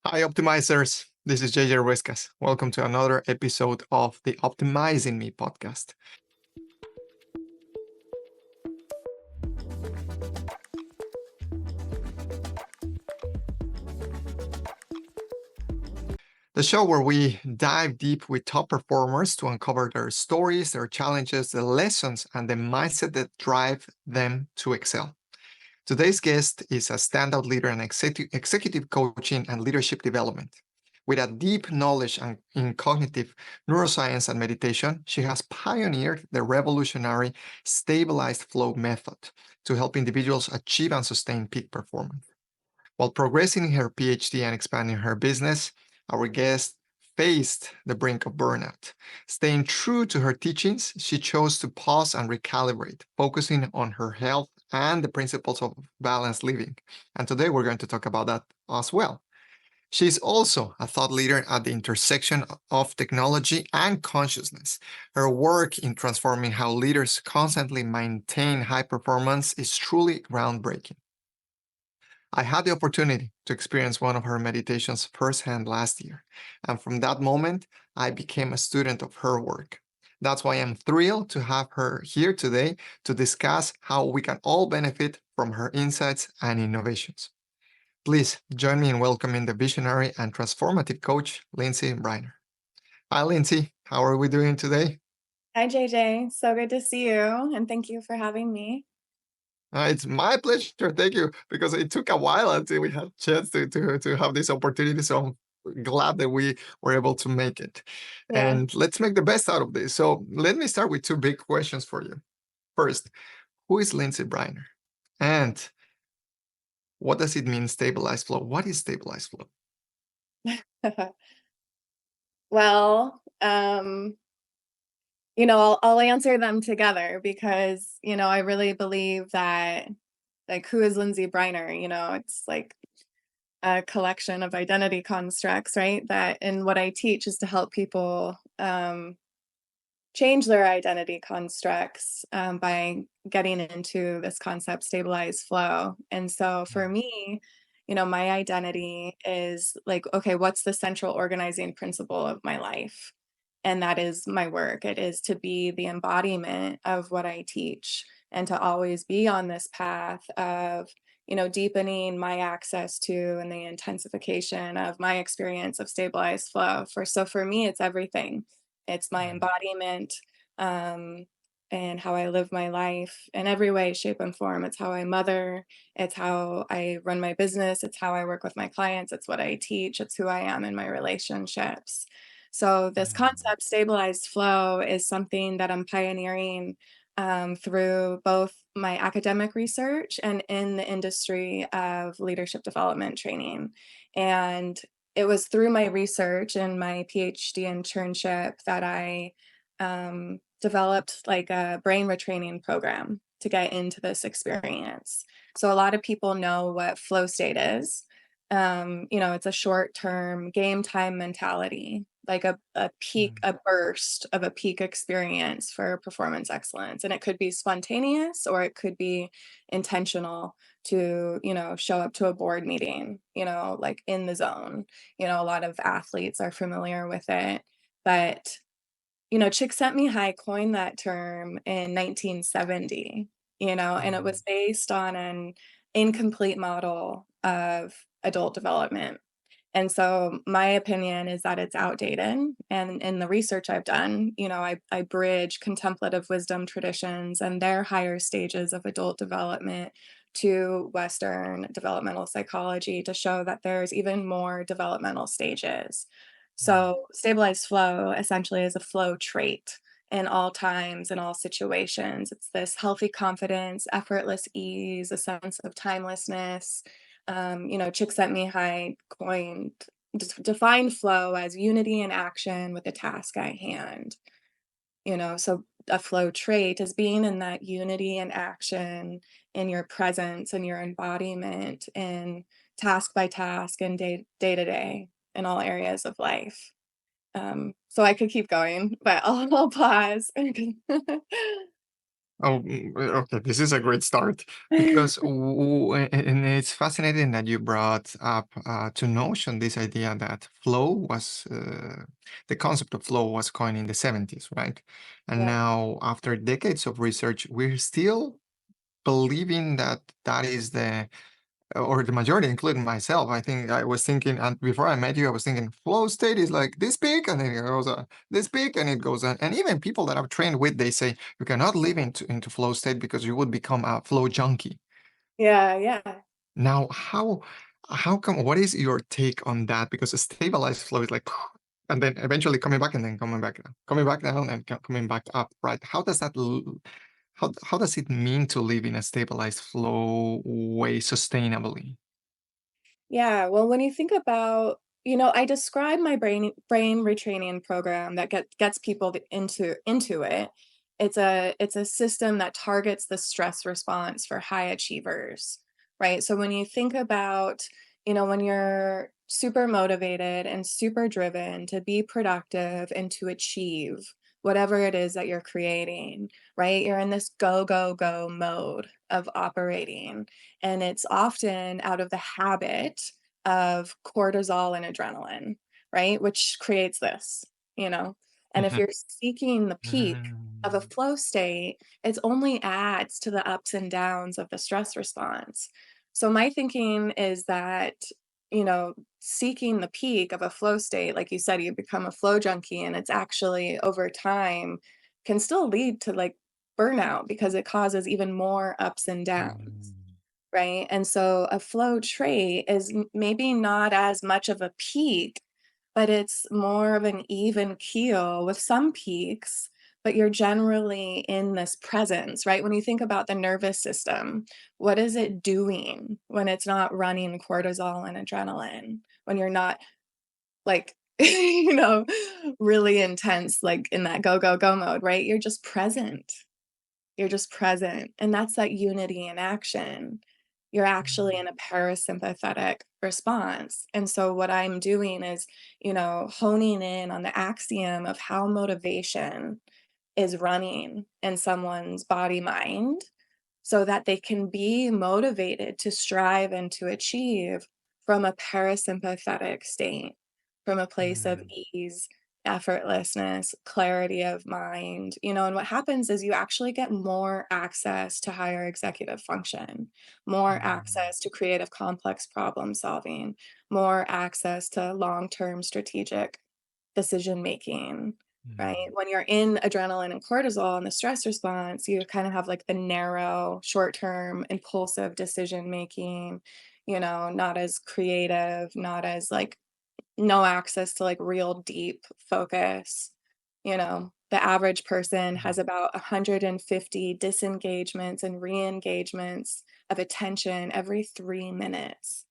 Hi, optimizers. This is JJ Ruescas. Welcome to another episode of the Optimizing Me podcast. The show where we dive deep with top performers to uncover their stories, their challenges, the lessons, and the mindset that drive them to excel. Today's guest is a standout leader in executive coaching and leadership development. With a deep knowledge in cognitive neuroscience and meditation, she has pioneered the revolutionary stabilized flow method to help individuals achieve and sustain peak performance. While progressing in her PhD and expanding her business, our guest faced the brink of burnout. Staying true to her teachings, she chose to pause and recalibrate, focusing on her health and the principles of balanced living. And today we're going to talk about that as well. She's also a thought leader at the intersection of technology and consciousness. Her work in transforming how leaders constantly maintain high performance is truly groundbreaking. I had the opportunity to experience one of her meditations firsthand last year, and from that moment, I became a student of her work. That's why I'm thrilled to have her here today to discuss how we can all benefit from her insights and innovations. Please join me in welcoming the visionary and transformative coach, Lindsay Briner. Hi, Lindsay. How are we doing today? Hi, JJ. So good to see you, and thank you for having me. It's my pleasure. Thank you, because it took a while until we had a chance to have this opportunity. So I'm glad that we were able to make it. Yeah. And let's make the best out of this. So let me start with two big questions for you. First, who is Lindsay Briner? And what does it mean, stabilized flow? What is stabilized flow? Well, I'll answer them together because, I really believe that, like, who is Lindsay Briner? It's like a collection of identity constructs, right? And what I teach is to help people change their identity constructs by getting into this concept, stabilized flow. And so for me, my identity is like, okay, what's the central organizing principle of my life? And that is my work. It is to be the embodiment of what I teach and to always be on this path of, deepening my access to and the intensification of my experience of stabilized flow. For me, it's everything. It's my Mm. embodiment, um, and how I live my life in every way, shape, and form. It's how I mother, it's how I run my business, it's how I work with my clients, it's what I teach, it's who I am in my relationships. So, this Mm. concept, stabilized flow, is something that I'm pioneering through both my academic research and in the industry of leadership development training. And it was through my research and my PhD internship that I developed like a brain retraining program to get into this experience. So a lot of people know what flow state is. It's a short term game time mentality, like a peak, Mm. a burst of a peak experience for performance excellence. And it could be spontaneous or it could be intentional to, show up to a board meeting, like in the zone. A lot of athletes are familiar with it. But Csikszentmihalyi coined that term in 1970, and it was Mm. based on an incomplete model of adult development. And so my opinion is that it's outdated. And in the research I've done, I bridge contemplative wisdom traditions and their higher stages of adult development to Western developmental psychology to show that there's even more developmental stages. Mm. So stabilized flow essentially is a flow trait in all times, in all situations. It's this healthy confidence, effortless ease, a sense of timelessness. Csikszentmihalyi coined defined flow as unity in action with the task at hand. So a flow trait is being in that unity and action in your presence and your embodiment in task by task and day to day in all areas of life. So I could keep going, but I'll pause. Oh, okay. This is a great start because, and it's fascinating that you brought up to Notion this idea that flow was the concept of flow was coined in the 70s, right? And Yeah. now, after decades of research, we're still believing that that is the or the majority, including myself. I think I was thinking, and before I met you, I was thinking flow state is like this big, and then it goes this big, and it goes on. And even people that I've trained with, they say you cannot live into flow state because you would become a flow junkie. Yeah, yeah. Now, how come? What is your take on that? Because a stabilized flow is like, and then eventually coming back, and then coming back down, coming back down, and coming back up. Right? How does that? How does it mean to live in a stabilized flow way sustainably? Yeah, well, when you think about, I describe my brain retraining program that gets people into it. It's a system that targets the stress response for high achievers, right? So when you think about, when you're super motivated and super driven to be productive and to achieve whatever it is that you're creating, right? You're in this go, go, go mode of operating. And it's often out of the habit of cortisol and adrenaline, right? Which creates this, you know? And if you're seeking the peak of a Mm. flow state, it only adds to the ups and downs of the stress response. So my thinking is that, seeking the peak of a flow state, like you said, you become a flow junkie, and it's actually over time can still lead to like burnout because it causes even more ups and downs. Mm. Right? And so a flow trait is maybe not as much of a peak, but it's more of an even keel with some peaks, but you're generally in this presence, right? When you think about the nervous system, what is it doing when it's not running cortisol and adrenaline? When you're not like, really intense, like in that go, go, go mode, right? You're just present. You're just present, and that's that unity in action. You're actually in a parasympathetic response, and so what I'm doing is, honing in on the axiom of how motivation is running in someone's body mind so that they can be motivated to strive and to achieve from a parasympathetic state, from a place of Mm. ease, effortlessness, clarity of mind, and what happens is you actually get more access to higher executive function, more Mm. access to creative complex problem solving, more access to long-term strategic decision making. Right? Mm. When you're in adrenaline and cortisol and the stress response, you kind of have like the narrow, short-term, impulsive decision making, not as creative, not as like no access to like real deep focus. The average person Mm. has about 150 disengagements and re-engagements of attention every 3 minutes.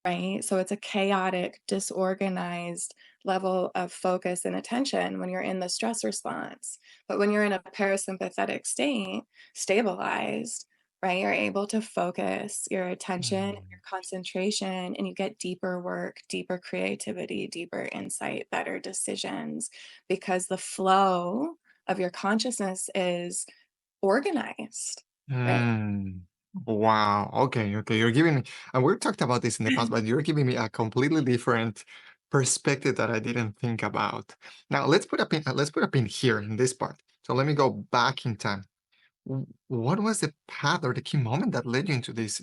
Right? So it's a chaotic, disorganized level of focus and attention when you're in the stress response. But when you're in a parasympathetic state, stabilized, right, you're able to focus your attention and your Mm. concentration, and you get deeper work, deeper creativity, deeper insight, better decisions, because the flow of your consciousness is organized, right? Mm. Wow. Okay. Okay. You're giving me, and we've talked about this in the past, but you're giving me a completely different perspective that I didn't think about. Now let's put a pin. Let's put a pin here in this part. So let me go back in time. What was the path or the key moment that led you into this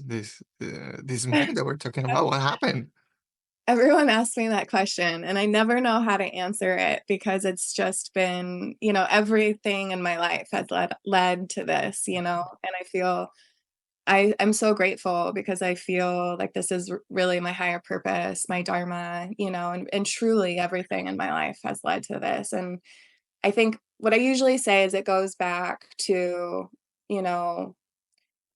moment that we're talking about? What happened? Everyone asks me that question, and I never know how to answer it because it's just been, everything in my life has led to this, and I feel I'm so grateful because I feel like this is really my higher purpose, my dharma, and truly everything in my life has led to this. And I think what I usually say is it goes back to, you know,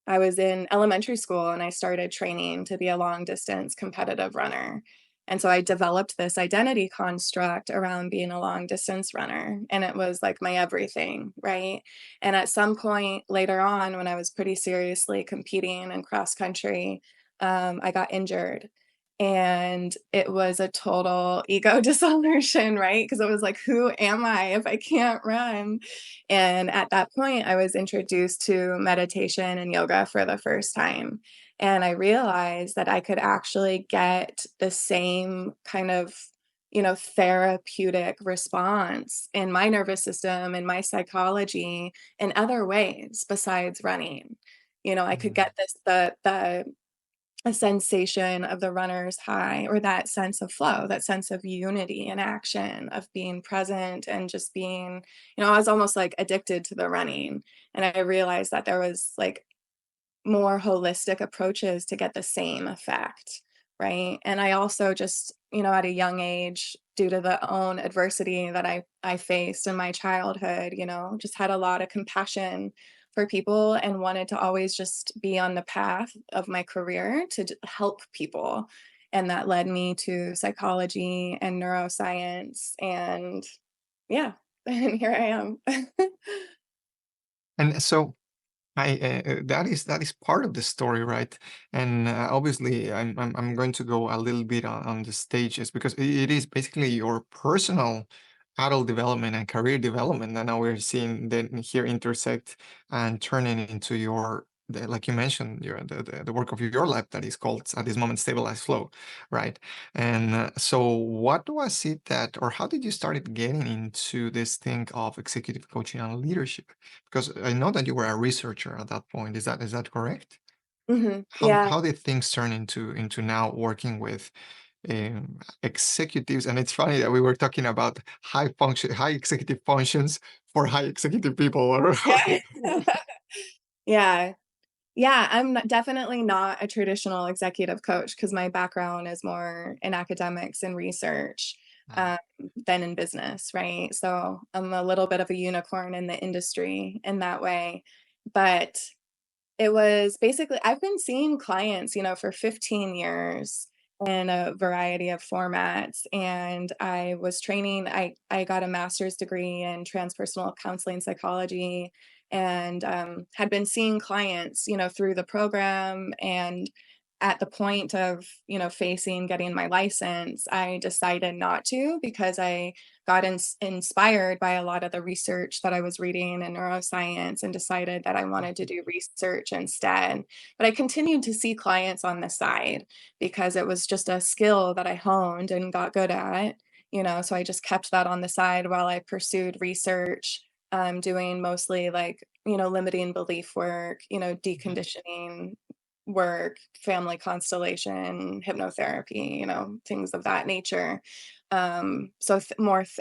I was in elementary school and I started training to be a long distance competitive runner. And so I developed this identity construct around being a long distance runner. And it was like my everything, right? And at some point later on, when I was pretty seriously competing in cross country, I got injured. And it was a total ego dissolution, right? Because it was like, "Who am I if I can't run?" And at that point, I was introduced to meditation and yoga for the first time, and I realized that I could actually get the same kind of, therapeutic response in my nervous system, in my psychology, in other ways besides running. I could Mm. get this the a sensation of the runner's high, or that sense of flow, that sense of unity and action, of being present and just being, I was almost like addicted to the running. And I realized that there was like more holistic approaches to get the same effect, right? And I also just, at a young age, due to the own adversity that I faced in my childhood, just had a lot of compassion for people and wanted to always just be on the path of my career to help people. And that led me to psychology and neuroscience, and yeah, and here I am. And so that is part of the story, right? And obviously, I'm going to go a little bit on the stages because it is basically your personal adult development and career development that now we're seeing then here intersect and turning into like you mentioned, the work of your life that is called at this moment stabilized flow, right? And so, what was it that, or how did you started getting into this thing of executive coaching and leadership? Because I know that you were a researcher at that point. Is that correct? How Yeah. how did things turn into now working with executives? And it's funny that we were talking about high executive functions for high executive people. Or Yeah. Yeah. Yeah, definitely not a traditional executive coach because my background is more in academics and research, Mm, um, than in business, right? So I'm a little bit of a unicorn in the industry in that way. But it was basically, I've been seeing clients, for 15 years in a variety of formats, and I got a master's degree in transpersonal counseling psychology, and, had been seeing clients, through the program. And at the point of, facing getting my license, I decided not to because I got inspired by a lot of the research that I was reading in neuroscience, and decided that I wanted to do research instead. But I continued to see clients on the side because it was just a skill that I honed and got good at, so I just kept that on the side while I pursued research, doing mostly like, limiting belief work, mhm, deconditioning work, family constellation, hypnotherapy, things of that nature. So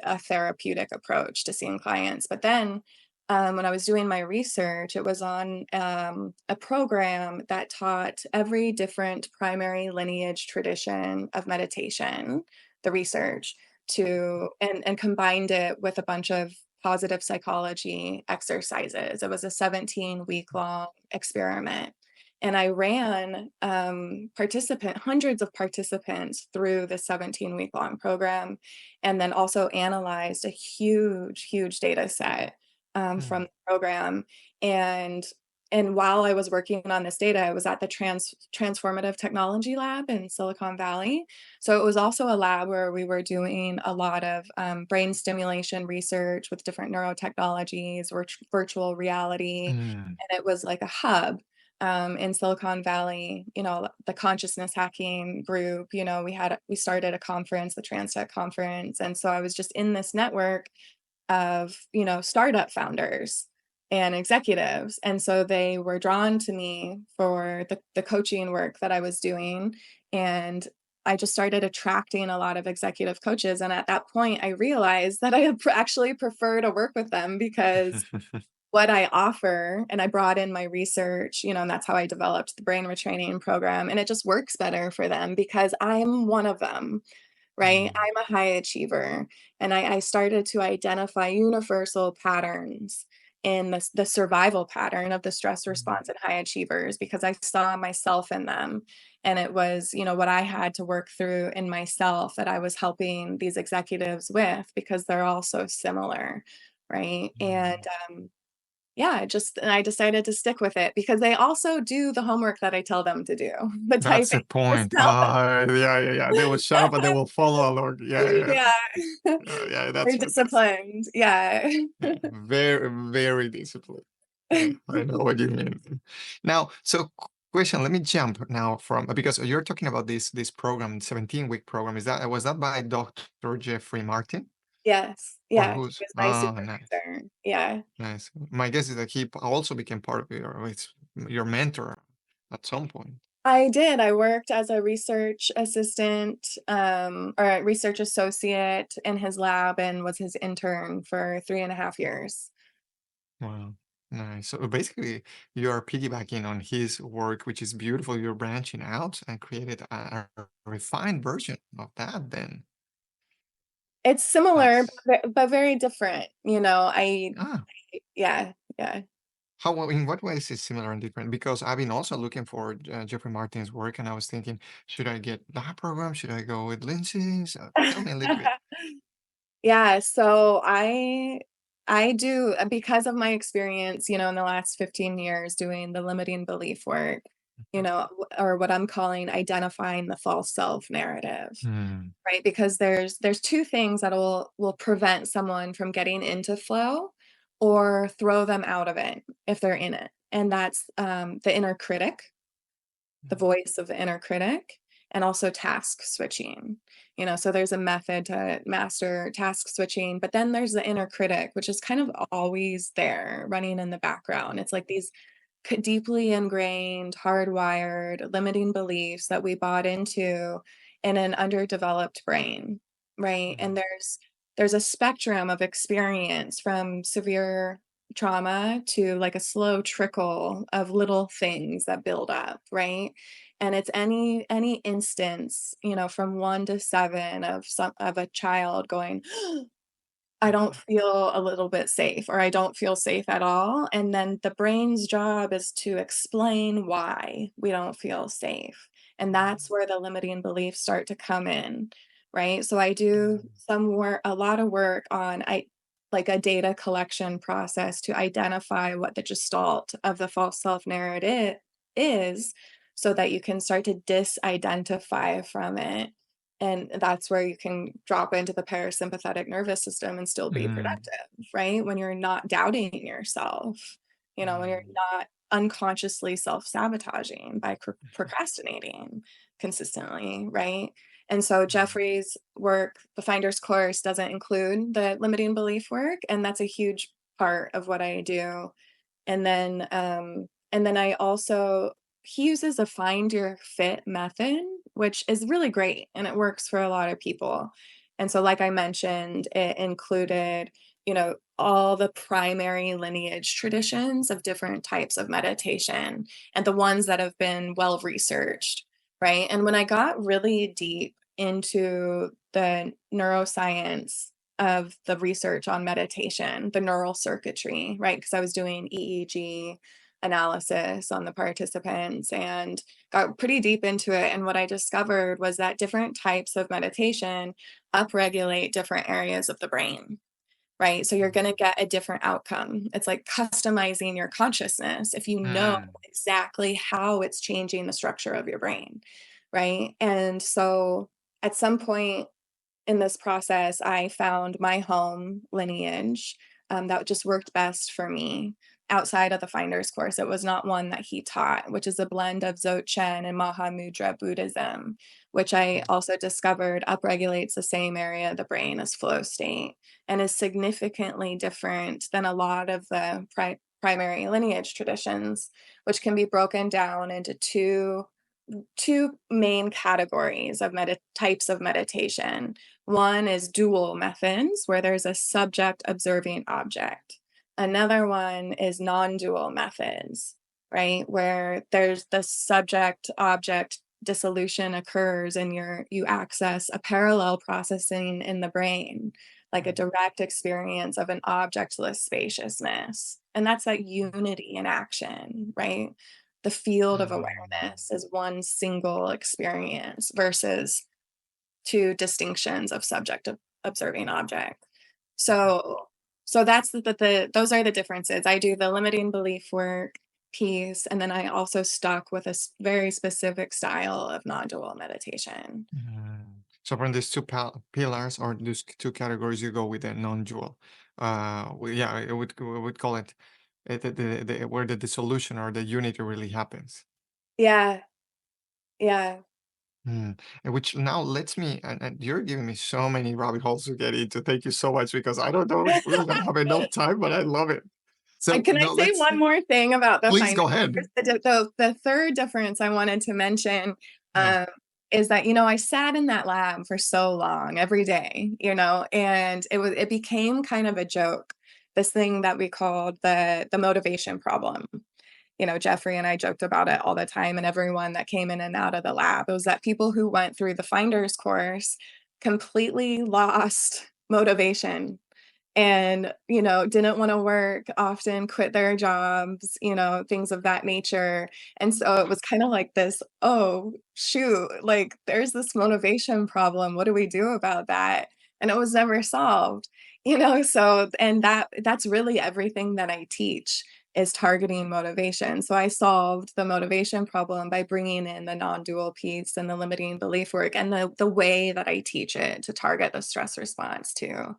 a therapeutic approach to seeing clients. But then, when I was doing my research, it was on, a program that taught every different primary lineage tradition of meditation, the research, and combined it with a bunch of positive psychology exercises. It was a 17-week long experiment. And I ran, hundreds of participants through the 17-week long program, and then also analyzed a huge, huge data set, from mm, the program. And while I was working on this data, I was at the Transformative Technology Lab in Silicon Valley. So it was also a lab where we were doing a lot of, brain stimulation research with different neurotechnologies or virtual reality. mm, And it was like a hub, in Silicon Valley, the consciousness hacking group. We started a conference, the TransTech conference. And so I was just in this network of, startup founders and executives. And so they were drawn to me for the coaching work that I was doing. And I just started attracting a lot of executive coaches. And at that point, I realized that actually prefer to work with them because what I offer, and I brought in my research, and that's how I developed the brain retraining program, and it just works better for them because I'm one of them, right? mm, I'm a high achiever, and I started to identify universal patterns in the survival pattern of the stress mm, response in high achievers because I saw myself in them. And it was, what I had to work through in myself that I was helping these executives with because they're all so similar, right? And mm. yeah, just and I decided to stick with it because they also do the homework that I tell them to do, the That's the typing, just point. tell them. Yeah, yeah, yeah. They will shut up and they will follow along. Yeah, yeah, Yeah. yeah. That's Very fantastic. disciplined, yeah. Yeah, very, very disciplined. Yeah, I know what you mean. Now, so question, let me jump now from because you're talking about this program, 17-week program. Was that by Dr. Jeffrey Martin Yes, or yeah, he who's? was my Oh, nice, supervisor, yeah. nice. My guess is that he also became part of your mentor at some point. I did, I worked as a research assistant, or a research associate in his lab and was his intern for 3.5 years. Wow. Nice. So basically, you're piggybacking on his work, which is beautiful. You're branching out and created a refined version of that then. It's similar, That's but very different, ah. yeah, yeah. In what ways is similar and different? Because I've been also looking for Jeffrey Martin's work, and I was thinking, should I get that program? Should I go with Lindsay's? Tell me a little bit. Yeah, so I do because of my experience, in the last 15 years doing the limiting belief work, Mhm. or what I'm calling identifying the false self narrative, Hmm. right? Because there's two things that will prevent someone from getting into flow or throw them out of it if they're in it. And that's the inner critic, the voice of the inner critic, and also task switching. So there's a method to master task switching, but then there's the inner critic, which is kind of always there running in the background. It's like these deeply ingrained, hardwired, limiting beliefs that we bought into in an underdeveloped brain, right? And there's a spectrum of experience from severe trauma to like a slow trickle of little things that build up, right? And it's any instance, from 1 to 7 of a child going, I don't feel a little bit safe, or I don't feel safe at all. And then the brain's job is to explain why we don't feel safe. And that's where the limiting beliefs start to come in, right? So I do some work, a lot of work on like a data collection process to identify what the gestalt of the false self narrative is so that you can start to disidentify from it, and that's where you can drop into the parasympathetic nervous system and still be Mm, productive, right? When you're not doubting yourself, when you're mm, not unconsciously self sabotaging by procrastinating consistently, right? And so mm, Jeffrey's work, the Finder's Course, doesn't include the limiting belief work. And that's a huge part of what I do. And then I also he uses a find your fit method, which is really great and it works for a lot of people. And so, like I mentioned, it included, all the primary lineage traditions of different types of meditation and the ones that have been well researched, right? And when I got really deep into the neuroscience of the research on meditation, the neural circuitry, right? Because I was doing EEG analysis on the participants and got pretty deep into it. And what I discovered was that different types of meditation upregulate different areas of the brain, right? So you're going to get a different outcome. It's like customizing your consciousness if you know mm, exactly how it's changing the structure of your brain, right? And so at some point in this process, I found my home lineage that just worked best for me outside of the Finder's Course. It was not one that he taught, which is a blend of Dzogchen and Mahamudra Buddhism, which I also discovered upregulates the same area of the brain as flow state and is significantly different than a lot of the primary lineage traditions, which can be broken down into two main categories of types of meditation. One is dual methods, where there's a subject observing object. Another one is non-dual methods, right? Where there's the subject object dissolution occurs and you access a parallel processing in the brain, like a direct experience of an objectless spaciousness. And that's that unity in action, right? The field of mm, awareness is one single experience versus two distinctions of subject observing object. So So that's those are the differences. I do the limiting belief work piece, and then I also stuck with a very specific style of non-dual meditation. So from these two pillars or these two categories, you go with the non-dual. Yeah, I would call it where the dissolution or the unity really happens. Yeah, yeah. And which now lets me, and you're giving me so many rabbit holes to get into. Thank you so much because I don't know if we're gonna have enough time, but I love it. So Can I now say let's one more thing about the please finders? go ahead. The third difference I wanted to mention, Yeah. um, is that, I sat in that lab for so long every day, and it became kind of a joke, this thing that we called the motivation problem. Jeffrey and I joked about it all the time, and everyone that came in and out of the lab. It was that people who went through the finders course completely lost motivation and didn't want to work, often quit their jobs, things of that nature. And so it was kind of like this, oh shoot, like there's this motivation problem, what do we do about that? And it was never solved. So and that's really everything that I teach is targeting motivation. So I solved the motivation problem by bringing in the non-dual piece and the limiting belief work and the way that I teach it to target the stress response too.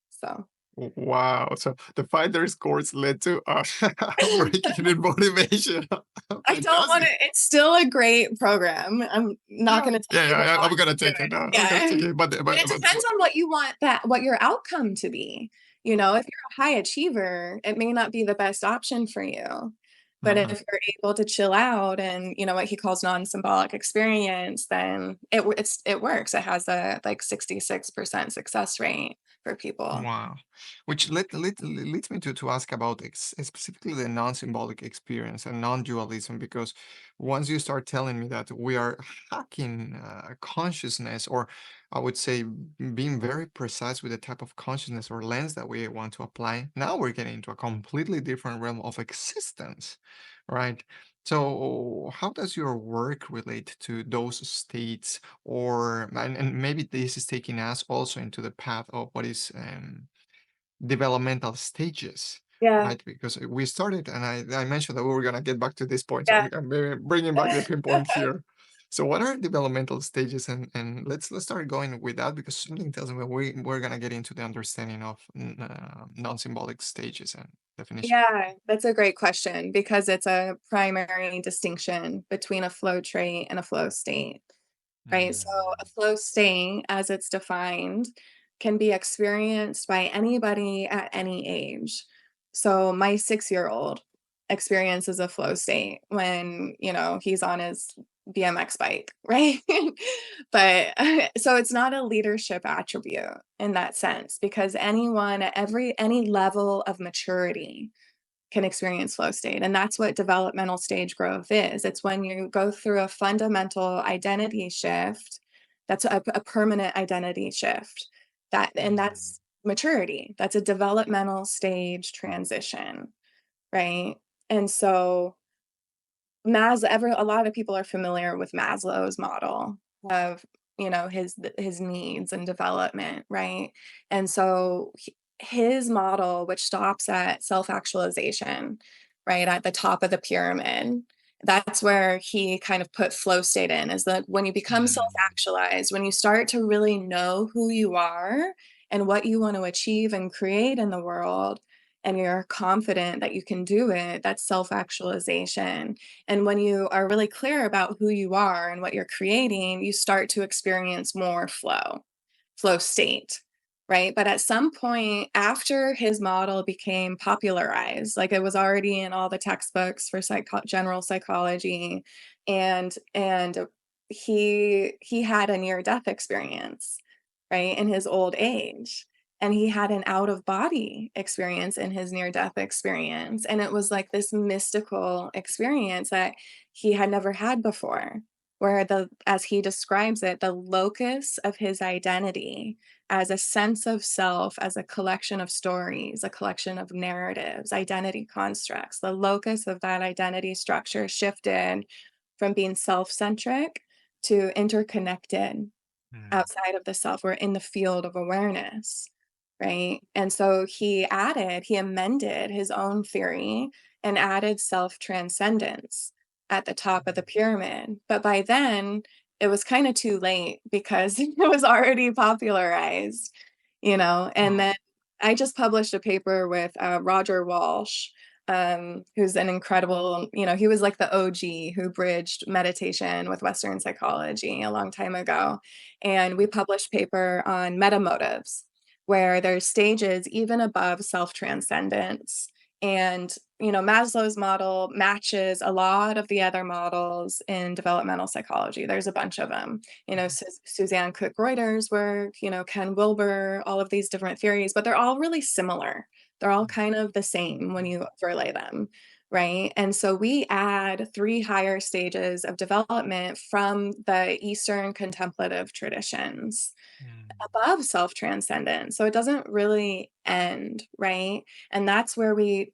So Wow. So the finders course led to breaking in motivation. I don't wanna Fantastic. it's still a great program. I'm not Yeah. gonna Yeah, tell you yeah, to yeah, not I'm gonna do take it. it. I'm gonna Yeah. take it. And it depends on what you want what your outcome to be. If you're a high achiever, it may not be the best option for you. But Mhm. if you're able to chill out and, what he calls non-symbolic experience, then it works. It has a, like, 66% success rate for people. Wow. Which leads me to ask about specifically the non-symbolic experience and non-dualism, because once you start telling me that we are hacking consciousness, or I would say being very precise with the type of consciousness or lens that we want to apply, now we're getting into a completely different realm of existence, right? So how does your work relate to those states, or and maybe this is taking us also into the path of what is developmental stages, Yeah, right? Because we started, and I mentioned that we were going to get back to this point, so yeah. I'm maybe bringing back the pinpoint here. So what are developmental stages, and let's start going with that, because something tells me we're going to get into the understanding of non-symbolic stages and definition. Yeah, that's a great question because it's a primary distinction between a flow trait and a flow state, right? So a Mm. flow state, as it's defined, can be experienced by anybody at any age. So my 6-year-old experiences a flow state when, he's on his BMX bike, right? But so it's not a leadership attribute in that sense because anyone at any level of maturity can experience flow state. And that's what developmental stage growth is. It's when you go through a fundamental identity shift, that's a permanent identity shift. And Mm. that's maturity. That's a developmental stage transition, right? And so a lot of people are familiar with Maslow's model of, his needs and development, right? And so his model, which stops at self-actualization, right, at the top of the pyramid, that's where he kind of put flow state in, is that when you become Mm. self-actualized, when you start to really know who you are and what you want to achieve and create in the world, and you're confident that you can do it, that's self-actualization. And when you are really clear about who you are and what you're creating, you start to experience more flow state, right? But at some point after his model became popularized, like it was already in all the textbooks for general psychology, and he had a near death experience, right, in his old age. And he had an out of body experience in his near death experience. And it was like this mystical experience that he had never had before, where as he describes it, the locus of his identity as a sense of self, as a collection of stories, a collection of narratives, identity constructs, the locus of that identity structure shifted from being self centric to interconnected Mm. outside of the self. We're in the field of awareness. right? And so he amended his own theory and added self-transcendence at the top of the pyramid. But by then, it was kind of too late because it was already popularized, and Wow. then I just published a paper with Roger Walsh, who's an incredible, he was like the OG who bridged meditation with Western psychology a long time ago. And we published paper on meta motives, where there's stages even above self-transcendence. And, Maslow's model matches a lot of the other models in developmental psychology. There's a bunch of them, Suzanne Cook-Reuter's work, Ken Wilber, all of these different theories, but they're all really similar. They're all kind of the same when you overlay them, right? And so we add three higher stages of development from the Eastern contemplative traditions Mm, above self-transcendence. So it doesn't really end, right? And that's where we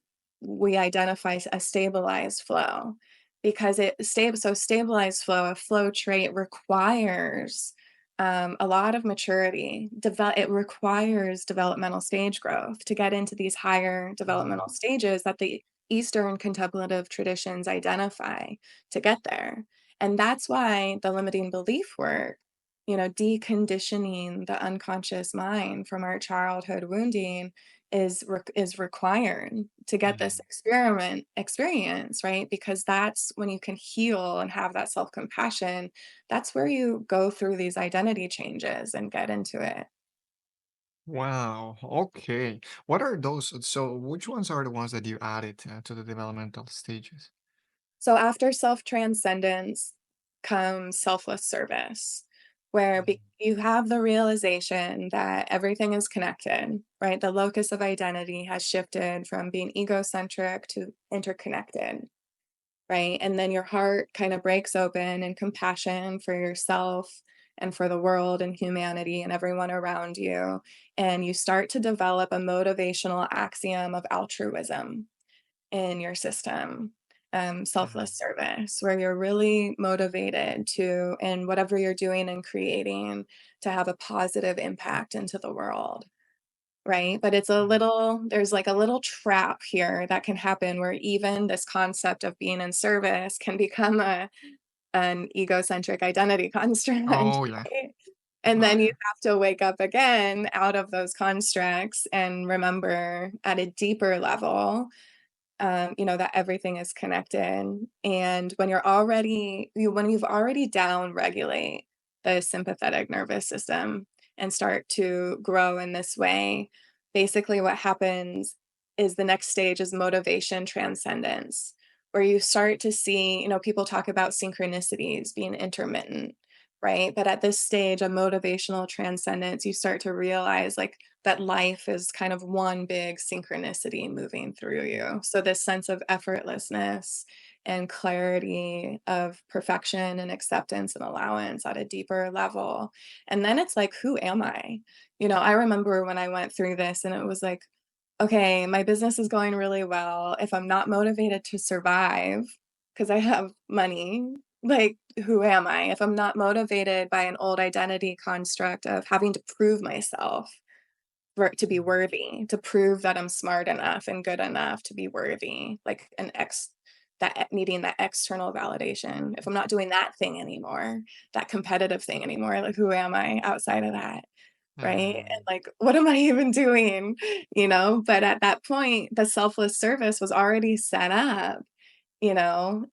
identify a stabilized flow, because stabilized flow, a flow trait requires a lot of maturity. It requires developmental stage growth to get into these higher developmental mm, stages that the Eastern contemplative traditions identify to get there. And that's why the limiting belief work, deconditioning the unconscious mind from our childhood wounding is required to get this mm. experience, right? Because that's when you can heal and have that self-compassion. That's where you go through these identity changes and get into it. Wow. Okay. What are those? So, which ones are the ones that you added to the developmental stages? So after self-transcendence comes selfless service, where Mm, you have the realization that everything is connected, right? The locus of identity has shifted from being egocentric to interconnected, right? And then your heart kind of breaks open in compassion for yourself and for the world and humanity and everyone around you. And you start to develop a motivational axiom of altruism in your system, selfless mm, service, where you're really motivated to, in whatever you're doing and creating, to have a positive impact into the world. Right. But mm. there's like a little trap here that can happen where even this concept of being in service can become an egocentric identity construct. Oh, yeah. Right? And Oh, then you yeah. have to wake up again out of those constructs and remember at a deeper level, that everything is connected. And when you've already down regulate the sympathetic nervous system and start to grow in this way, basically what happens is the next stage is motivation transcendence, where you start to see, people talk about synchronicities being intermittent, right? But at this stage of motivational transcendence, you start to realize like that life is kind of one big synchronicity moving through you. So this sense of effortlessness and clarity of perfection and acceptance and allowance at a deeper level. And then it's like, who am I? I remember when I went through this and it was like, okay, my business is going really well. If I'm not motivated to survive because I have money, like, who am I? If I'm not motivated by an old identity construct of having to prove myself to be Mm, worthy, to prove that I'm smart enough and good enough to be worthy, like needing that external validation. If I'm not doing that thing anymore, that competitive thing anymore, like who am I outside of that? Right? And mm, like, what am I even doing? But at that point, the selfless service was already set up, and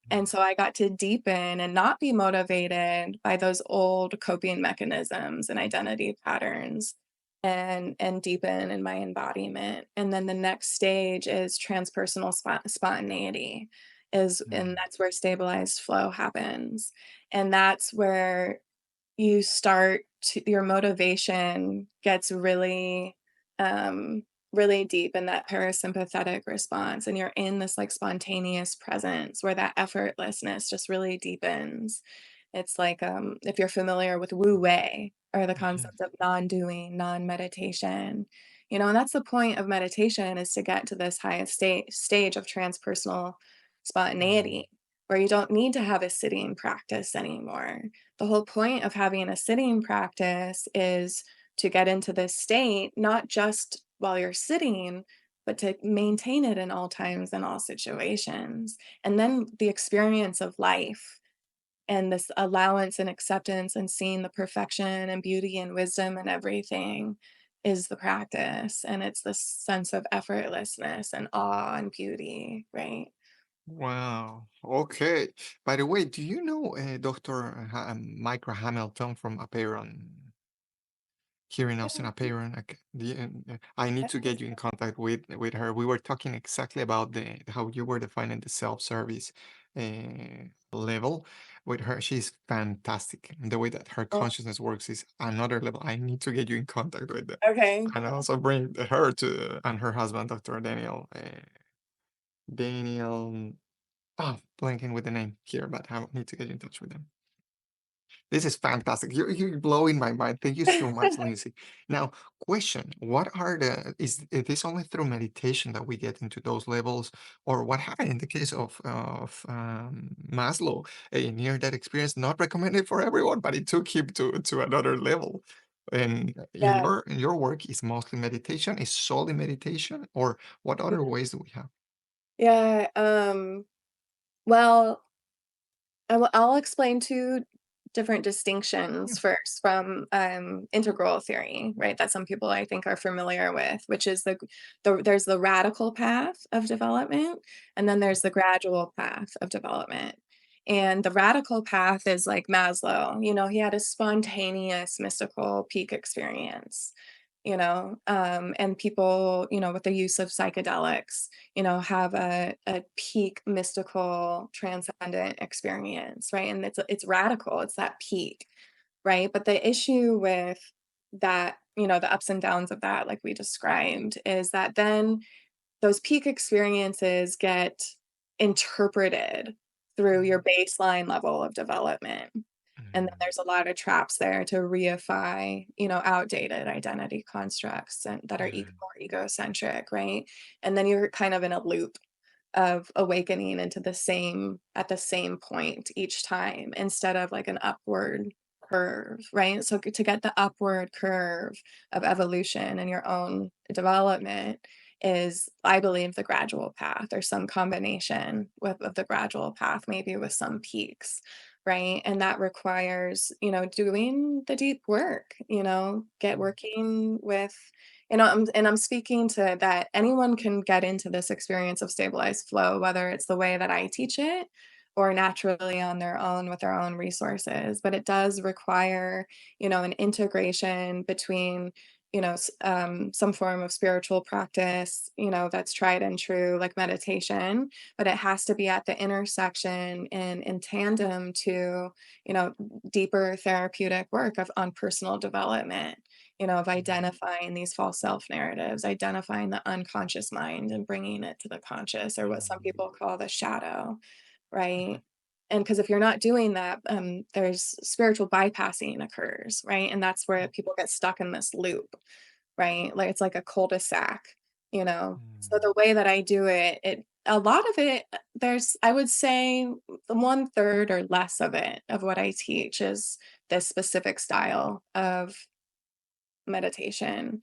mm, so I got to deepen and not be motivated by those old coping mechanisms and identity patterns, and deepen in my embodiment. And then the next stage is transpersonal spontaneity, and mm, that's where stabilized flow happens. And that's where you start to your motivation gets um really deep in that parasympathetic response, and you're in this like spontaneous presence where that effortlessness just really deepens. It's like, if you're familiar with wu wei, or the mhm, concept of non-doing, non-meditation, and that's the point of meditation, is to get to this highest stage of transpersonal mm, spontaneity, where you don't need to have a sitting practice anymore. The whole point of having a sitting practice is to get into this state, not just while you're sitting, but to maintain it in all times and all situations. And then the experience of life and this allowance and acceptance and seeing the perfection and beauty and wisdom and everything is the practice. And it's this sense of effortlessness and awe and beauty, right? Wow. Okay. By the way, do you know Dr. Micro Hamilton from Apeiron? Here in Austin, Apeiron. I need to get you in contact with her. We were talking exactly about the how you were defining the self-service level with her. She's fantastic. The way that her Oh, consciousness works is another level. I need to get you in contact with them, okay. and also bring her to and her husband, Dr. Daniel. Daniel. Oh, blanking with the name here, but I need to get in touch with them. This is fantastic. You're blowing my mind. Thank you so much, Lindsay. Now, question: what are the? Is this only through meditation that we get into those levels, or what happened in the case of Maslow? A near-death experience, not recommended for everyone, but it took him to another level. And Yeah. in your work, is mostly meditation, is solely meditation, or what other ways do we have? Yeah. Well, I'll explain two different Yeah. distinctions first from integral theory, right? That some people I think are familiar with, which is there's the radical path of development, and then there's the gradual path of development. And the radical path is like Maslow. He had a spontaneous mystical peak experience. And people, with the use of psychedelics, have a peak mystical transcendent experience, right? And it's radical, it's that peak, right? But the issue with that, the ups and downs of that, like we described, is that then those peak experiences get interpreted through your baseline level of development. And then Mhm. there's a lot of traps there to reify, outdated identity constructs and that are Mhm. more egocentric, right? And then you're kind of in a loop of awakening into the same point each time instead of like an upward curve, right? So to get the upward curve of evolution and your own development is, I believe, the gradual path or some combination of the gradual path, maybe with some peaks, right? And that requires, doing the deep work, get working with, I'm speaking to that anyone can get into this experience of stabilized flow, whether it's the way that I teach it or naturally on their own with their own resources. But it does require, an integration between, some form of spiritual practice, that's tried and true, like meditation, but it has to be at the intersection and in tandem to, you know, deeper therapeutic work on personal development, of Mhm. identifying these false self narratives, identifying the unconscious mind and bringing it to the conscious, or what some Mhm. people call the shadow, right? Mhm. And because if you're not doing that, there's spiritual bypassing occurs, right? And that's where people get stuck in this loop, right? Like it's like a cul-de-sac, So Mhm. the way that I do it, a lot of it, there's I would say one third or less of it of what I teach is this specific style of meditation.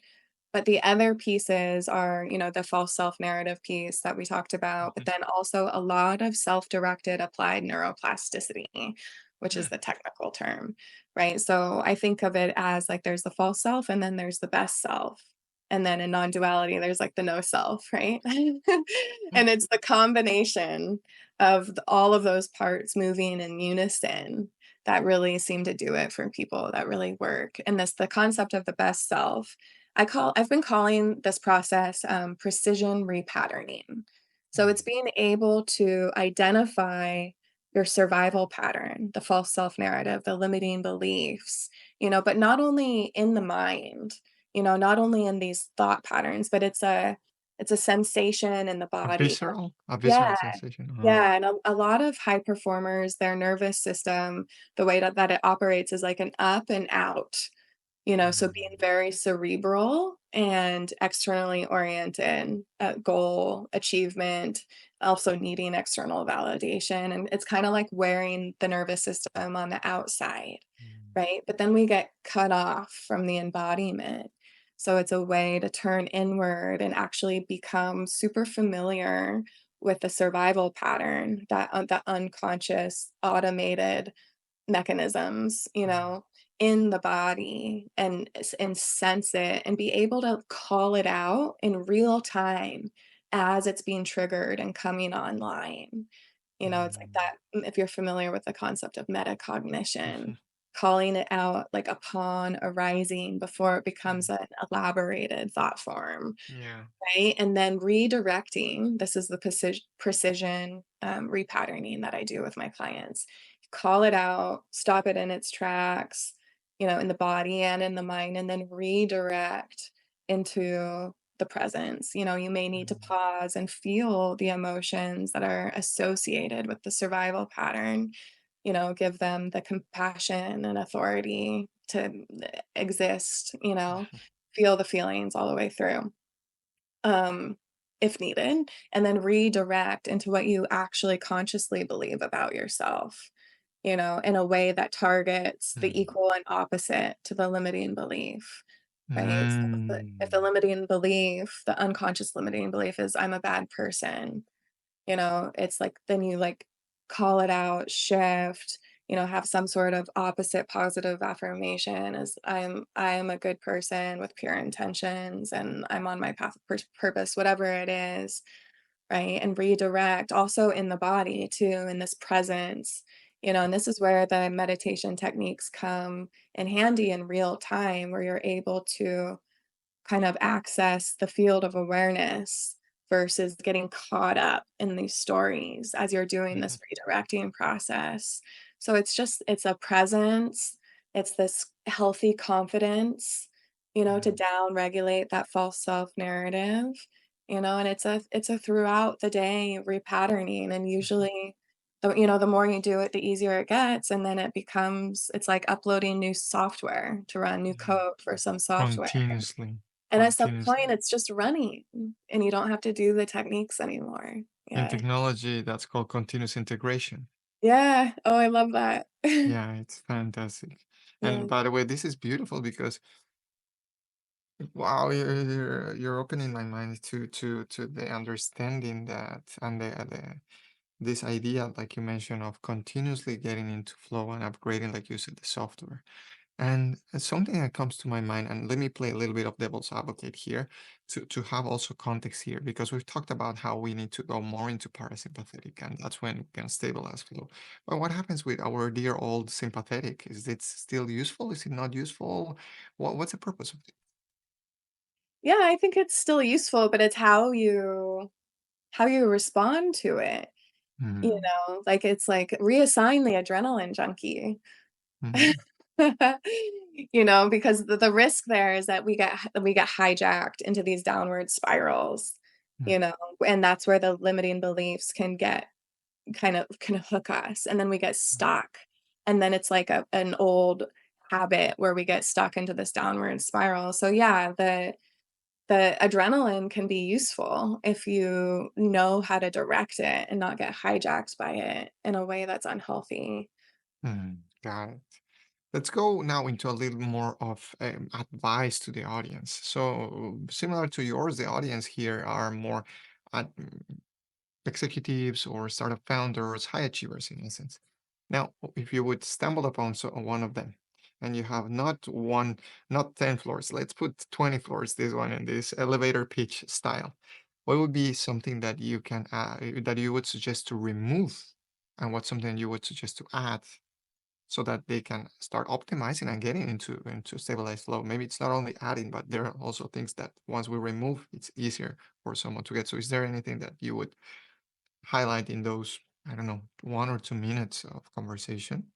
But the other pieces are, the false self narrative piece that we talked about, but Mhm. then also a lot of self directed applied neuroplasticity, which is Mm. the technical term, right? So I think of it as like there's the false self and then there's the best self. And then in non duality, there's like the no self, right? And it's the combination of all of those parts moving in unison that really seem to do it for people that really work. And this the concept of the best self I've been calling this process precision repatterning. So it's Mm. being able to identify your survival pattern, the false self narrative, the limiting beliefs, but not only in the mind, not only in these thought patterns, but it's a sensation in the body. A visceral Yeah. sensation. Yeah, and a lot of high performers, their nervous system, the way that it operates is like an up and out, so being Mm. very cerebral and externally oriented, goal achievement, also needing external validation. And it's kind of like wearing the nervous system on the outside, right? But then we get cut off from the embodiment. So it's a way to turn inward and actually become super familiar with the survival pattern, that the unconscious automated mechanisms, in the body, and sense it and be able to call it out in real time as it's being triggered and coming online. It's like Mm. that, if you're familiar with the concept of metacognition, Mhm. calling it out like upon arising before it becomes Mm. an elaborated thought form. Yeah. Right? And then redirecting, this is the precision repatterning that I do with my clients. Call it out, stop it in its tracks, in the body and in the mind, and then redirect into the presence. You may need to Mm. pause and feel the emotions that are associated with the survival pattern, give them the compassion and authority to exist, feel the feelings all the way through, um, if needed, and then redirect into what you actually consciously believe about yourself, in a way that targets the Mm. equal and opposite to the limiting belief, right? So if the Mm. limiting belief, the unconscious limiting belief is I'm a bad person, it's like then you like call it out, shift, have some sort of opposite positive affirmation as I am a good person with pure intentions and I'm on my path of purpose, whatever it is, right? And redirect also in the body too, in this presence, and this is where the meditation techniques come in handy in real time, where you're able to kind of access the field of awareness versus getting caught up in these stories as you're doing Mhm. this redirecting process. So it's a presence, it's this healthy confidence, to Mm. down regulate that false self narrative, and it's a throughout the day repatterning, and Mhm. usually the more you do it, the easier it gets, and then it's like uploading new software to run new Mm. code for some software. Continuously, And at some continuously. point, it's just running, and you don't have to do the techniques anymore. In Yeah. technology, that's called continuous integration. Yeah. Oh, I love that. Yeah, it's fantastic. And Yeah. by the way, this is beautiful because wow, you're opening my mind to the understanding that and the this idea, like you mentioned, of continuously getting into flow and upgrading, like you said, the software. And something that comes to my mind, and let me play a little bit of devil's advocate here to have also context here, because we've talked about how we need to go more into parasympathetic, and that's when we can stabilize flow. But what happens with our dear old sympathetic? Is it still useful? Is it not useful? What's the purpose of it? Yeah, I think it's still useful, but it's how you respond to it, Mm. Like, it's like reassign the adrenaline junkie. Mhm. Because the risk there is that we get hijacked into these downward spirals, Mm. you know, and that's where the limiting beliefs can hook us, and then we get Mm. stuck, and then it's like an old habit where we get stuck into this downward spiral. So yeah, the adrenaline can be useful if you know how to direct it and not get hijacked by it in a way that's unhealthy. Got it. Let's go now into a little more of advice to the audience. So, similar to yours, the audience here are more ad- executives or startup founders, high achievers in essence. Now, if you would stumble upon one of them and you have not one, not 10 floors, let's put 20 floors, this one in this elevator pitch style, what would be something that you can that you would suggest to remove? And what's something you would suggest to add so that they can start optimizing and getting into stabilized flow? Maybe it's not only adding, but there are also things that once we remove, it's easier for someone to get. So is there anything that you would highlight in those, I don't know, 1 or 2 minutes of conversation?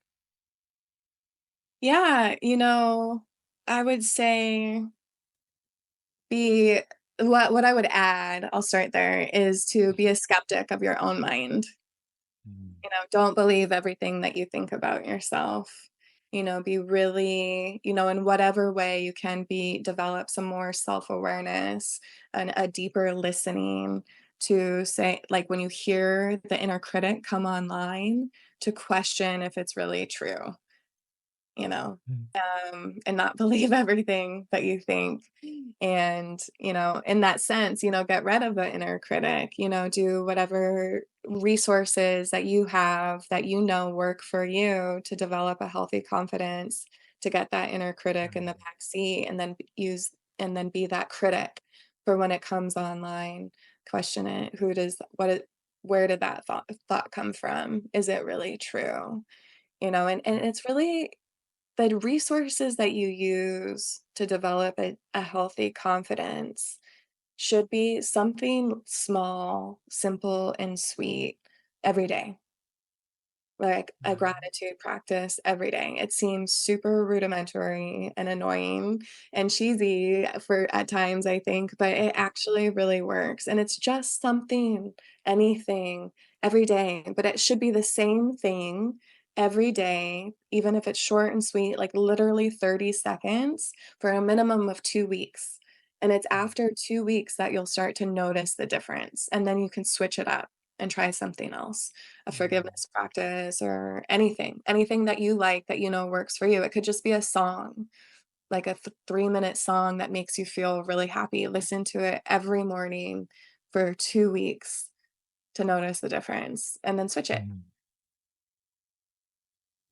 Yeah, I would say be what I would add, I'll start there, is to be Mhm. a skeptic of your own mind. Mm. Don't believe everything that you think about yourself. Be really, in whatever way you can develop some more self-awareness and a deeper listening to say, like when you hear the inner critic come online, to question if it's really true. you know, Mm, and not believe everything that you think. And, in that sense, get rid of the inner critic, do whatever resources that you have that work for you to develop a healthy confidence, to get that inner critic in the mm, back seat and then and then be that critic for when it comes online. Question it. Where did that thought come from? Is it really true? And it's really the resources that you use to develop a healthy confidence should be something small, simple, and sweet every day, like a mm, gratitude practice every day. It seems super rudimentary and annoying and cheesy for at times, I think, but it actually really works. And it's just something, anything every day, but it should be the same thing every day, even if it's short and sweet, like literally 30 seconds for a minimum of 2 weeks. And it's mm, after 2 weeks that you'll start to notice the difference. And then you can switch it up and try something else, a mm, forgiveness practice or anything that you like that works for you. It could just be a song, like a 3-minute song that makes you feel really happy. Listen to it every morning for 2 weeks to notice the difference and then switch it. mm.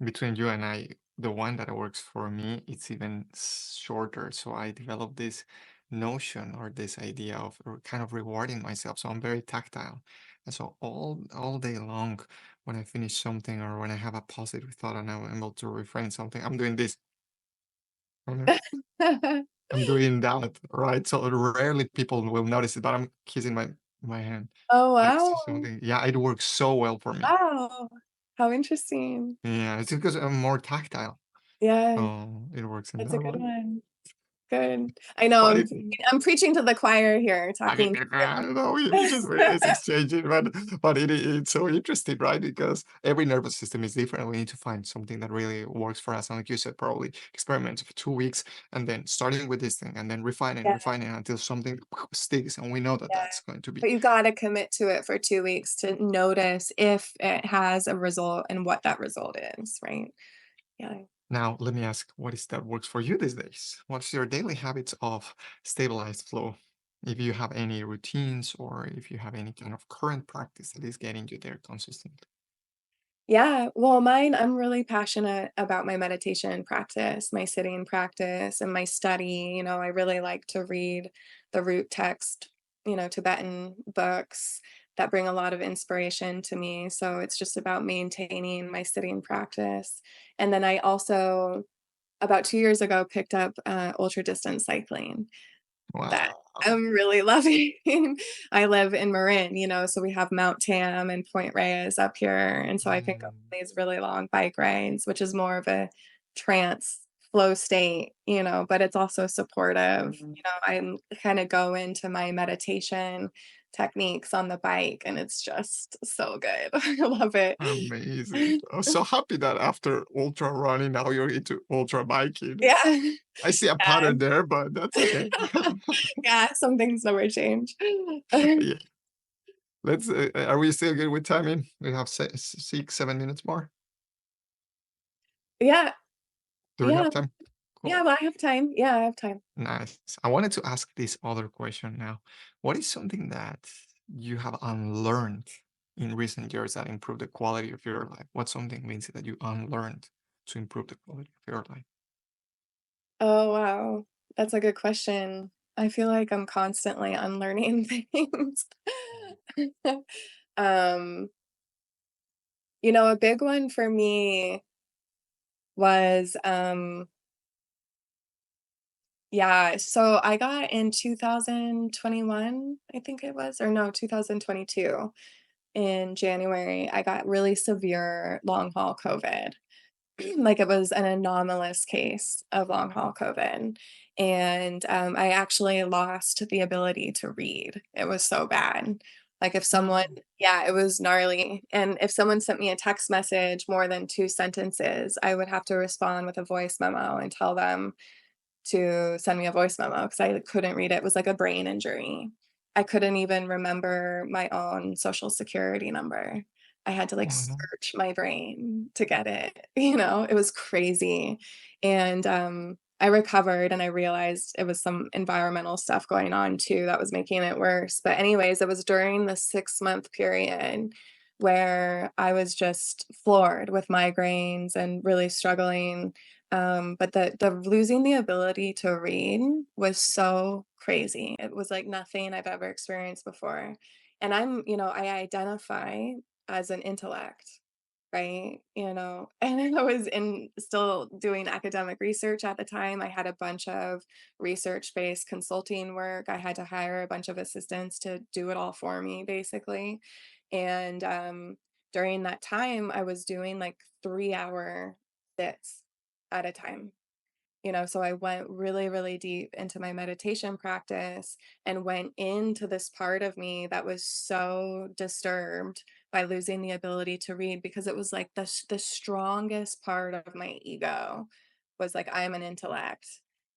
Between you and I, the one that works for me, it's even shorter. So I developed this notion or this idea of kind of rewarding myself. So I'm very tactile. And so all day long, when I finish something or when I have a positive thought and I'm able to reframe something, I'm doing this. I'm doing that, right? So rarely people will notice it, but I'm kissing my hand Oh, next wow. to something. Yeah, it works so well for me. Wow. How interesting. Yeah, it's because I'm more tactile. Yeah, So it works in that's a that good way. one. Good. I know But I'm it I'm preaching to the choir here, talking to I don't know, we just it's you. exchanging, but it's so interesting, right? Because every nervous system is different. We need to find something that really works for us. And like you said, probably experiment for 2 weeks and then starting with this thing and then Yeah. refining until something sticks. And we know that Yeah, that's going to be. but you gotta commit to it for 2 weeks to notice if it has a result and what that result is, right? Yeah. Now, let me ask, what is that works for you these days? What's your daily habits of stabilized flow? If you have any routines or if you have any kind of current practice that is getting you there consistently. Yeah, well, mine, I'm really passionate about my meditation practice, my sitting practice, and my study. I really like to read the root text, Tibetan books that bring a lot of inspiration to me. So it's just about maintaining my sitting practice. And then I also, about 2 years ago, picked up ultra distance cycling that Wow. I'm really loving. I live in Marin, so we have Mount Tam and Point Reyes up here, and so I can go on Mm, these really long bike rides, which is more of a trance flow state, but it's also supportive. I kinda go into my meditation techniques on the bike, and it's just so good. I love it. amazing. I'm so happy that after ultra running, now you're into ultra biking. Yeah. I see a pattern there, but that's okay. Yeah. Yeah, some things never change. Yeah. Let's, are we still good with timing? We have 6, 7 minutes more. Yeah, Do we yeah. have time? Yeah, Cool. well, I have time. Yeah, I have time. Nice. I wanted to ask this other question now. What is something that you have unlearned in recent years that improved the quality of your life? What's something, Lindsay, that you unlearned to improve the quality of your life? Oh, wow. That's a good question. I feel like I'm constantly unlearning things. Um, a big one for me was, yeah, so I got in 2021, I think it was, or no, 2022 in January, I got really severe long haul COVID. Like it was an anomalous case of long haul COVID. And I actually lost the ability to read. It was so bad. Like if someone, Mm. yeah, it was gnarly. And if someone sent me a text message more than 2 sentences, I would have to respond with a voice memo and tell them to send me a voice memo because I couldn't read it. It was like a brain injury. I couldn't even remember my own social security number. I had to, like, Oh, no. search my brain to get it, you know? It was crazy, and, I recovered, and I realized it was some environmental stuff going on too that was making it worse, but anyways, it was during the six-month period where I was just floored with migraines and really struggling, but the losing the ability to read was so crazy. It was like nothing I've ever experienced before, and I identify as an intellect, right? And I was in still doing academic research at the time. I had a bunch of research-based consulting work. I had to hire a bunch of assistants to do it all for me, basically. And during that time, I was doing like 3-hour sits at a time. So I went really, really deep into my meditation practice and went into this part of me that was so disturbed by losing the ability to read because it was like the strongest part of my ego was like I'm an intellect,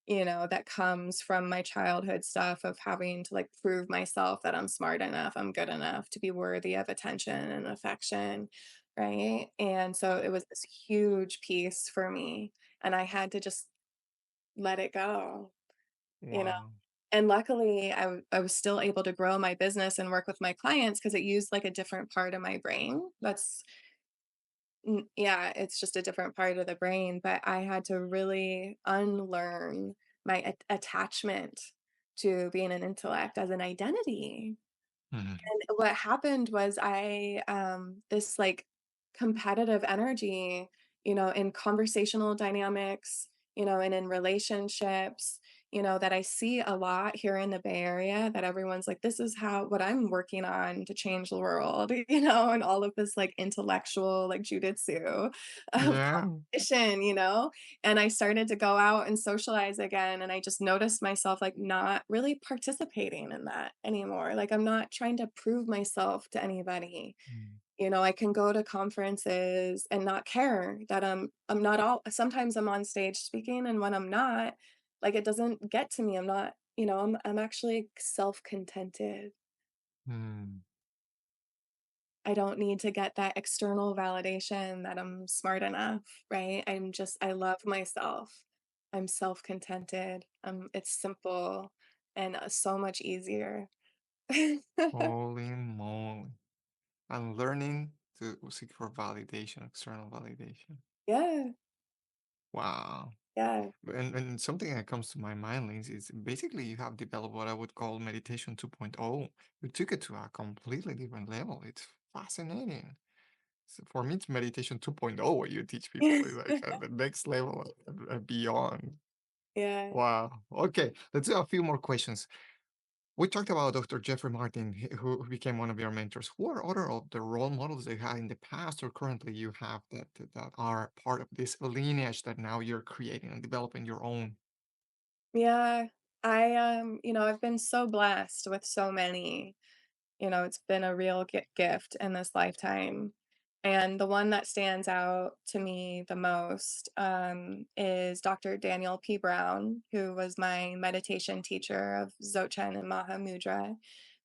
that comes from my childhood stuff of having to like prove myself that I'm smart enough, I'm good enough to be worthy of attention and affection, right? And so it was this huge piece for me and I had to just let it go, you know? Wow. And luckily, I was still able to grow my business and work with my clients because it used, like, a different part of my brain. Yeah, it's just a different part of the brain, but I had to really unlearn my attachment to being an intellect as an identity. Mhm. And what happened was this like competitive energy, in conversational dynamics, and in relationships, that I see a lot here in the Bay Area that everyone's like, this is what I'm working on to change the world, and all of this like intellectual, like jujitsu of Yeah. competition, and I started to go out and socialize again, and I just noticed myself, like, not really participating in that anymore, like, I'm not trying to prove myself to anybody, Mm. I can go to conferences and not care that I'm not all sometimes I'm on stage speaking, and when I'm not, like, it doesn't get to me, I'm not I'm actually self-contented. Mm. I don't need to get that external validation that I'm smart enough, right? I love myself. I'm self-contented. It's simple and so much easier. Holy moly. And learning to seek for validation, external validation. Yeah, Wow. yeah, And something that comes to my mind, Lindsay, is basically you have developed what I would call meditation 2.0. You took it to a completely different level. It's fascinating. So for me, it's meditation 2.0 what you teach people. It's like the next level beyond. yeah. Wow. Okay, let's do a few more questions. We talked about Dr. Jeffrey Martin, who became one of your mentors. Who are other of the role models that you had in the past or currently you have that are part of this lineage that now you're creating and developing your own? Yeah. I've been so blessed with so many. It's been a real gift in this lifetime. And the one that stands out to me the most is Dr. Daniel P. Brown, who was my meditation teacher of Dzogchen and Maha Mudra,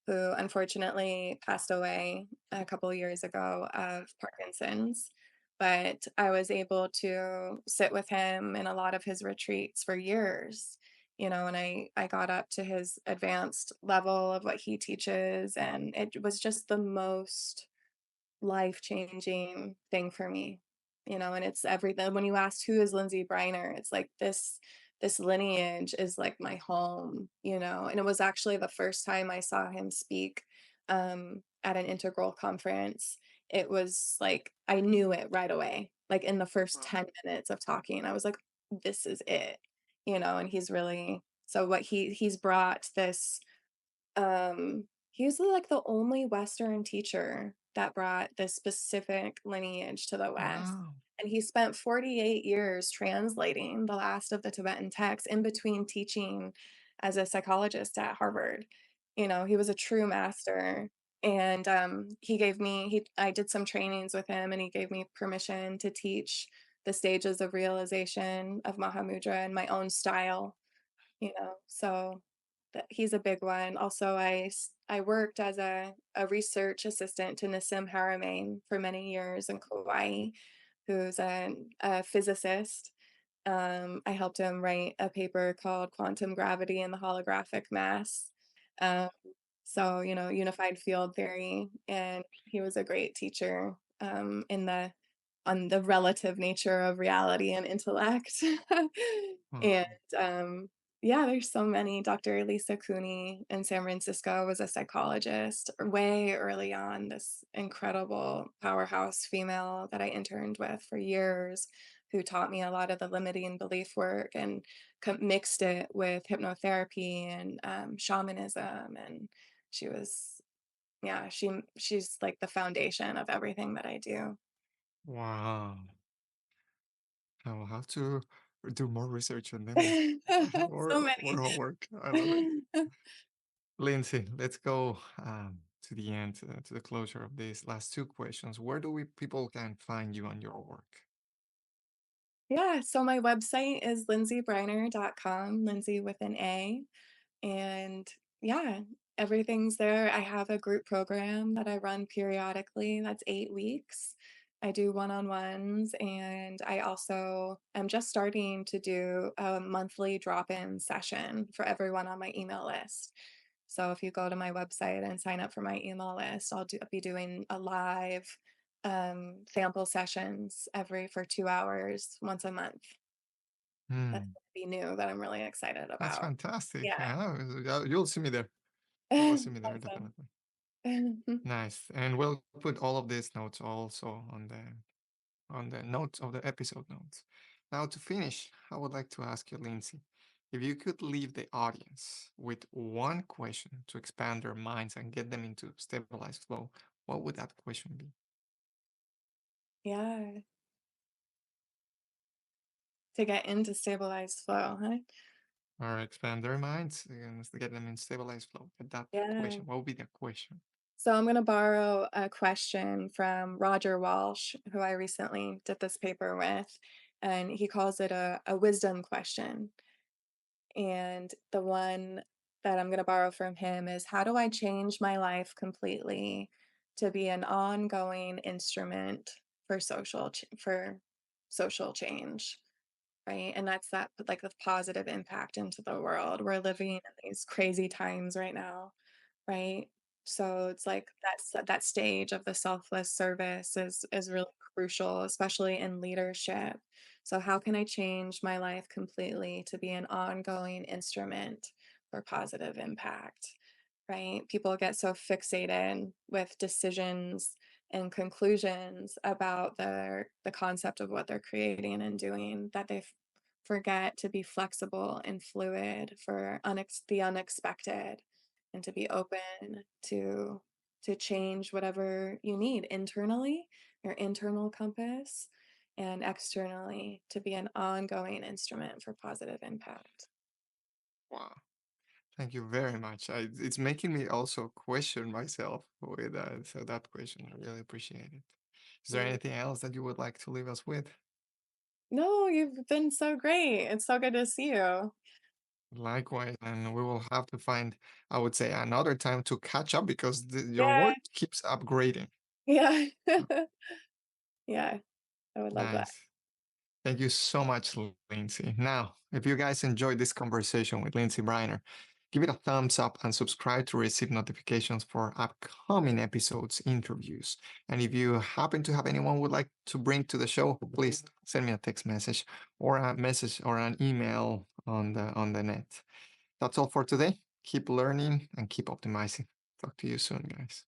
who unfortunately passed away a couple years ago of Parkinson's. But I was able to sit with him in a lot of his retreats for years, and I got up to his advanced level of what he teaches, and it was just the most life-changing thing for me, and it's everything. When you asked who is Lindsay Briner, it's like this lineage is like my home, and it was actually the first time I saw him speak at an integral conference. It was like I knew it right away. Like in the first Wow. 10 minutes of talking, I was like, this is it, and he's really so what he's brought this he's like the only Western teacher that brought this specific lineage to the West. Wow. And he spent 48 years translating the last of the Tibetan texts in between teaching as a psychologist at Harvard. He was a true master. And I did some trainings with him and he gave me permission to teach the stages of realization of Mahamudra in my own style. So he's a big one. Also, I worked as a research assistant to Nassim Haramein for many years in Kauai, who's a physicist. I helped him write a paper called Quantum Gravity and the Holographic Mass. Um, so, unified field theory, and he was a great teacher in the on the relative nature of reality and intellect. And, Wow. um, yeah, there's so many. Dr. Lisa Cooney in San Francisco was a psychologist way early on, this incredible powerhouse female that I interned with for years, who taught me a lot of the limiting belief work and mixed it with hypnotherapy and shamanism. And she was, yeah, she's like the foundation of everything that I do. Wow. I will have to do more research on them. So Or many. homework. I love it. Lindsay, let's go to the end, to the closure of these last two questions. Where do we people can find you on your work? Yeah, so my website is lindsaybriner.com, Lindsay with an A. And yeah, everything's there. I have a group program that I run periodically. That's 8 weeks. I do one-on-ones, and I also am just starting to do a monthly drop-in session for everyone on my email list. So if you go to my website and sign up for my email list, I'll be doing a live sample sessions every for 2 hours once a month. That's Hmm, gonna be new that I'm really excited that's about. fantastic. Yeah. You'll see me there. You will see me there Awesome. definitely. Nice. And we'll put all of these notes also on the notes of the episode notes. Now, to finish, I would like to ask you, Lindsay, if you could leave the audience with one question to expand their minds and get them into stabilized flow, what would that question be? Yeah, to get into stabilized flow, huh? Or expand their minds and to get them in stabilized flow? That Yeah. question, what would be the question? So I'm gonna borrow a question from Roger Walsh, who I recently did this paper with, and he calls it a wisdom question. And the one that I'm gonna borrow from him is, how do I change my life completely to be an ongoing instrument for social change? Right, and that's that like the positive impact into the world. We're living in these crazy times right now, right? So it's like that stage of the selfless service is really crucial, especially in leadership. So how can I change my life completely to be an ongoing instrument for positive impact? Right? People get so fixated with decisions and conclusions about the concept of what they're creating and doing that they forget to be flexible and fluid for the unexpected, and to be open to change whatever you need internally, your internal compass, and externally to be an ongoing instrument for positive impact. Wow. Thank you very much. It's making me also question myself with so that question. I really appreciate it. Is there Mm. anything else that you would like to leave us with? No, you've been so great. It's so good to see you. Likewise, and we will have to find, I would say, another time to catch up because your Yeah, work keeps upgrading. yeah. Uh, Yeah, I would love that. Nice. Thank you so much, Lindsay. Now, if you guys enjoyed this conversation with Lindsay Briner, give it a thumbs up and subscribe to receive notifications for upcoming episodes, interviews. And if you happen to have anyone would like to bring to the show, please send me a text message or a message or an email on the net. That's all for today. Keep learning and keep optimizing. Talk to you soon, guys.